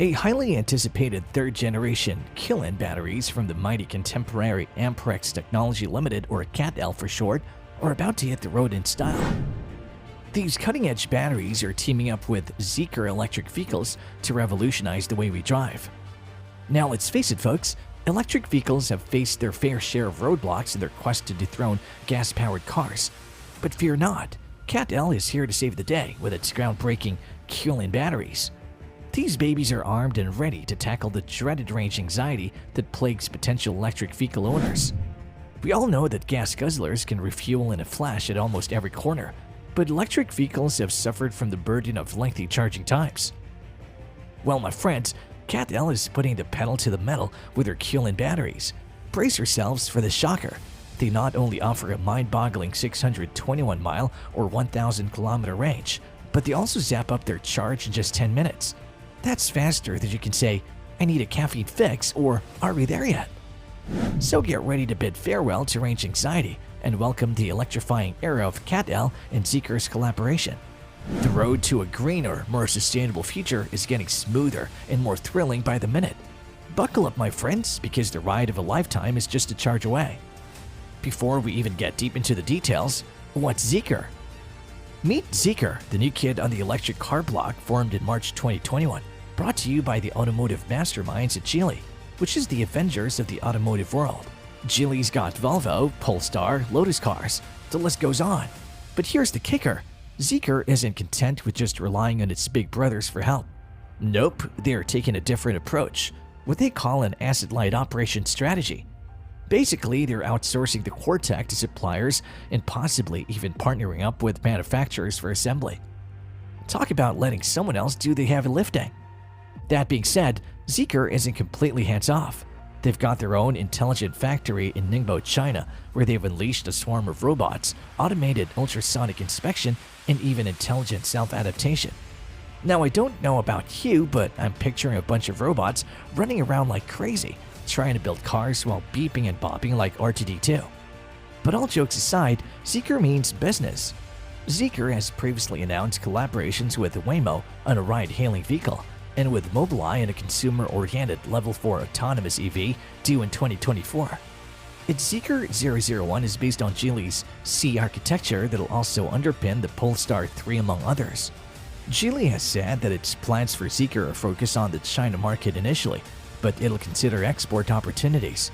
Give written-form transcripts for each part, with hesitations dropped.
A highly anticipated third-generation Qilin batteries from the mighty contemporary Amperex Technology Limited, or CATL for short, are about to hit the road in style. These cutting-edge batteries are teaming up with Zeekr electric vehicles to revolutionize the way we drive. Now let's face it folks, electric vehicles have faced their fair share of roadblocks in their quest to dethrone gas-powered cars. But fear not, CATL is here to save the day with its groundbreaking Qilin batteries. These babies are armed and ready to tackle the dreaded range anxiety that plagues potential electric vehicle owners. We all know that gas guzzlers can refuel in a flash at almost every corner, but electric vehicles have suffered from the burden of lengthy charging times. Well, my friends, CATL is putting the pedal to the metal with their Qilin batteries. Brace yourselves for the shocker. They not only offer a mind-boggling 621-mile or 1,000-kilometer range, but they also zap up their charge in just 10 minutes. That's faster than you can say, "I need a caffeine fix," or "Are we there yet?" So get ready to bid farewell to range anxiety and welcome the electrifying era of CATL and Zikr's collaboration. The road to a greener, more sustainable future is getting smoother and more thrilling by the minute. Buckle up, my friends, because the ride of a lifetime is just a charge away. Before we even get deep into the details, what's Zikr? Meet Zikr, the new kid on the electric car block formed in March 2021, brought to you by the automotive masterminds at Qilin, which is the Avengers of the automotive world. Geely's got Volvo, Polestar, Lotus cars, the list goes on. But here's the kicker, Zikr isn't content with just relying on its big brothers for help. Nope, they're taking a different approach, what they call an asset-light operation strategy. Basically, they're outsourcing the core tech to suppliers and possibly even partnering up with manufacturers for assembly. Talk about letting someone else do the heavy lifting. That being said, Zikr isn't completely hands-off. They've got their own intelligent factory in Ningbo, China, where they've unleashed a swarm of robots, automated ultrasonic inspection, and even intelligent self-adaptation. Now, I don't know about you, but I'm picturing a bunch of robots running around like crazy, trying to build cars while beeping and bopping like R2-D2. But all jokes aside, Zikr means business. Zikr has previously announced collaborations with Waymo on a ride-hailing vehicle, and with Mobileye in a consumer-oriented Level 4 autonomous EV due in 2024. Its Zeekr 001 is based on Geely's C architecture that'll also underpin the Polestar 3 among others. Geely has said that its plans for Zeekr are focused on the China market initially, but it'll consider export opportunities.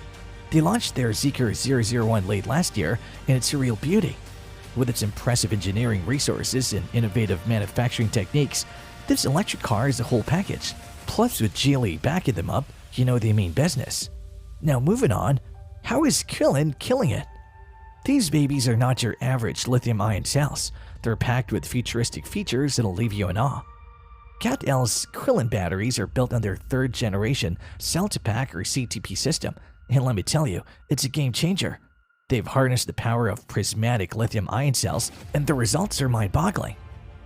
They launched their Zeekr 001 late last year, and it's a real beauty. With its impressive engineering resources and innovative manufacturing techniques, this electric car is a whole package. Plus, with Geely backing them up, you know they mean business. Now moving on, how is Qilin killing it? These babies are not your average lithium-ion cells. They're packed with futuristic features that'll leave you in awe. CATL's Qilin batteries are built on their third-generation cell-to-pack or CTP system, and let me tell you, it's a game-changer. They've harnessed the power of prismatic lithium-ion cells, and the results are mind-boggling.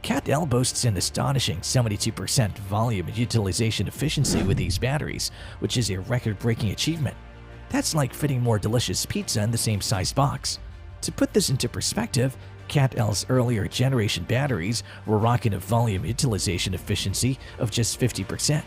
CATL boasts an astonishing 72% volume utilization efficiency with these batteries, which is a record-breaking achievement. That's like fitting more delicious pizza in the same size box. To put this into perspective, CATL's earlier generation batteries were rocking a volume utilization efficiency of just 50%.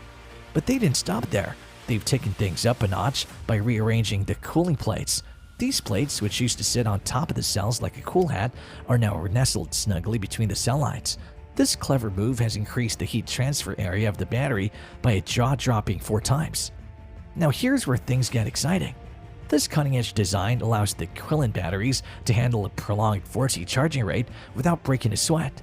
But they didn't stop there. They've taken things up a notch by rearranging the cooling plates. These plates, which used to sit on top of the cells like a cool hat, are now nestled snugly between the cell lines. This clever move has increased the heat transfer area of the battery by a jaw-dropping 4 times. Now here's where things get exciting. This cutting-edge design allows the Qilin batteries to handle a prolonged 4T charging rate without breaking a sweat.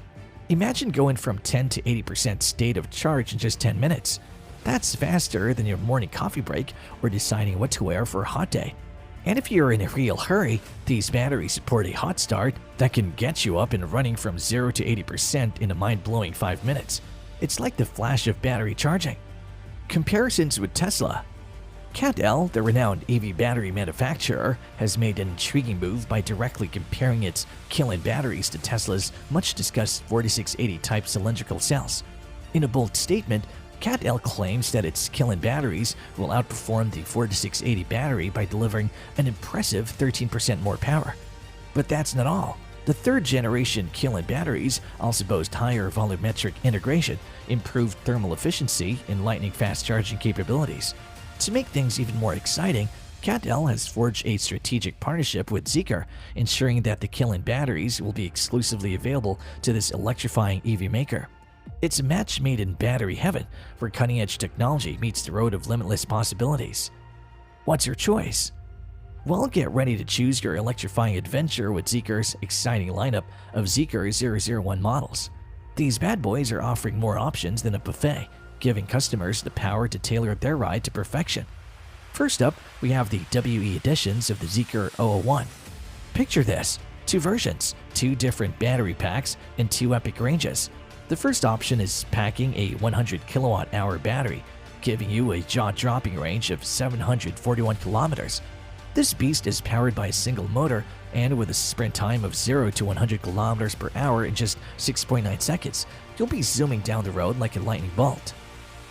Imagine going from 10 to 80% state of charge in just 10 minutes. That's faster than your morning coffee break or deciding what to wear for a hot day. And if you're in a real hurry, these batteries support a hot start that can get you up and running from 0 to 80% in a mind-blowing 5 minutes. It's like the flash of battery charging. Comparisons with Tesla. CATL, the renowned EV battery manufacturer, has made an intriguing move by directly comparing its Qilin batteries to Tesla's much-discussed 4680 type cylindrical cells. In a bold statement, CATL claims that its Qilin batteries will outperform the 4680 battery by delivering an impressive 13% more power. But that's not all. The third-generation Qilin batteries also boast higher volumetric integration, improved thermal efficiency, and lightning-fast charging capabilities. To make things even more exciting, CATL has forged a strategic partnership with Zikr, ensuring that the Qilin batteries will be exclusively available to this electrifying EV maker. It's a match made in battery heaven, where cutting-edge technology meets the road of limitless possibilities. What's your choice? Well, get ready to choose your electrifying adventure with Zeekr's exciting lineup of Zeekr 001 models. These bad boys are offering more options than a buffet, giving customers the power to tailor their ride to perfection. First up, we have the WE editions of the Zeekr 001. Picture this: 2 versions, 2 different battery packs, and 2 epic ranges. The first option is packing a 100 kWh battery, giving you a jaw-dropping range of 741 kilometers. This beast is powered by a single motor and with a sprint time of 0 to 100 kilometers per hour in just 6.9 seconds, you'll be zooming down the road like a lightning bolt.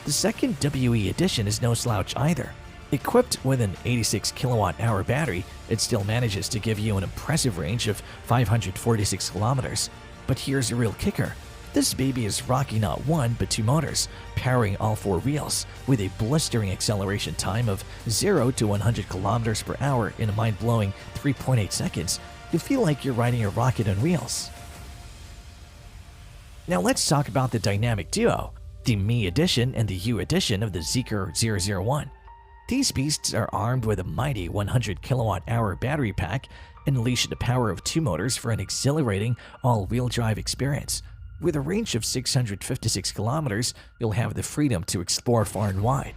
The second WE edition is no slouch either. Equipped with an 86 kWh battery, it still manages to give you an impressive range of 546 kilometers. But here's the real kicker. This baby is rocking not 1 but 2 motors, powering all 4 wheels, with a blistering acceleration time of 0 to 100 kilometers per hour in a mind-blowing 3.8 seconds. You feel like you're riding a rocket on wheels. Now let's talk about the dynamic duo, the Me edition and the U edition of the Zeekr 001. These beasts are armed with a mighty 100 kWh battery pack and unleash the power of 2 motors for an exhilarating all-wheel drive experience. With a range of 656 kilometers, you'll have the freedom to explore far and wide.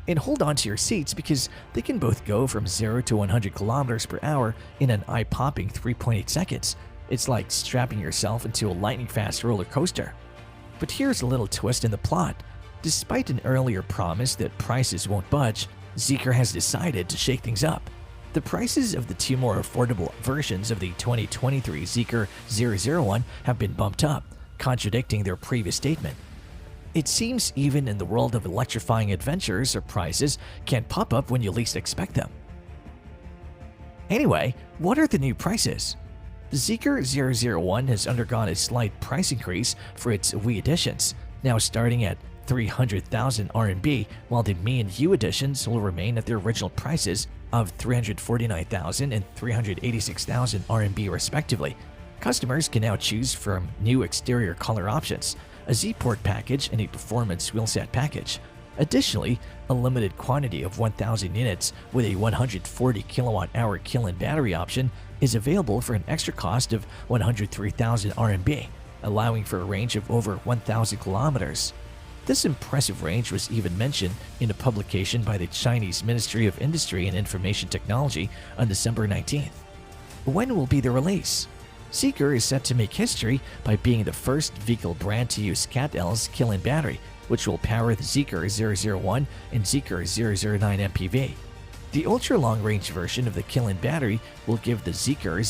And hold on to your seats because they can both go from 0 to 100 kilometers per hour in an eye-popping 3.8 seconds. It's like strapping yourself into a lightning-fast roller coaster. But here's a little twist in the plot. Despite an earlier promise that prices won't budge, Zeekr has decided to shake things up. The prices of the 2 more affordable versions of the 2023 Zeekr 001 have been bumped up, contradicting their previous statement. It seems even in the world of electrifying adventures, surprises can't pop up when you least expect them. Anyway, what are the new prices? The Zeekr 001 has undergone a slight price increase for its We editions, now starting at 300,000 RMB, while the Me and U editions will remain at their original prices of 349,000 and 386,000 RMB respectively. Customers can now choose from new exterior color options, a Z-Port package, and a performance wheelset package. Additionally, a limited quantity of 1,000 units with a 140 kWh Qilin battery option is available for an extra cost of 103,000 RMB, allowing for a range of over 1,000 kilometers. This impressive range was even mentioned in a publication by the Chinese Ministry of Industry and Information Technology on December 19th. When will be the release? Zeekr is set to make history by being the first vehicle brand to use CATL's Qilin battery, which will power the Zeekr 001 and Zeekr 009 MPV. The ultra-long-range version of the Qilin battery will give the Zeekr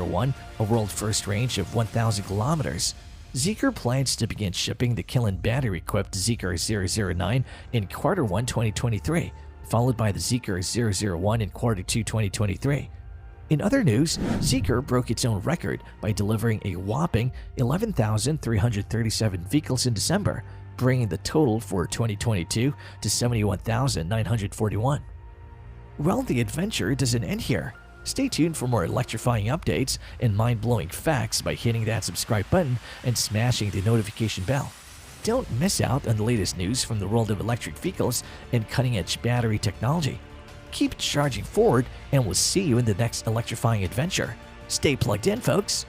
001 a world-first range of 1,000 kilometers. Zeekr plans to begin shipping the Qilin battery-equipped Zeekr 009 in Q1 2023, followed by the Zeekr 001 in Q2 2023. In other news, Zeekr broke its own record by delivering a whopping 11,337 vehicles in December, bringing the total for 2022 to 71,941. Well, the adventure doesn't end here. Stay tuned for more electrifying updates and mind-blowing facts by hitting that subscribe button and smashing the notification bell. Don't miss out on the latest news from the world of electric vehicles and cutting-edge battery technology. Keep charging forward, and we'll see you in the next electrifying adventure. Stay plugged in, folks!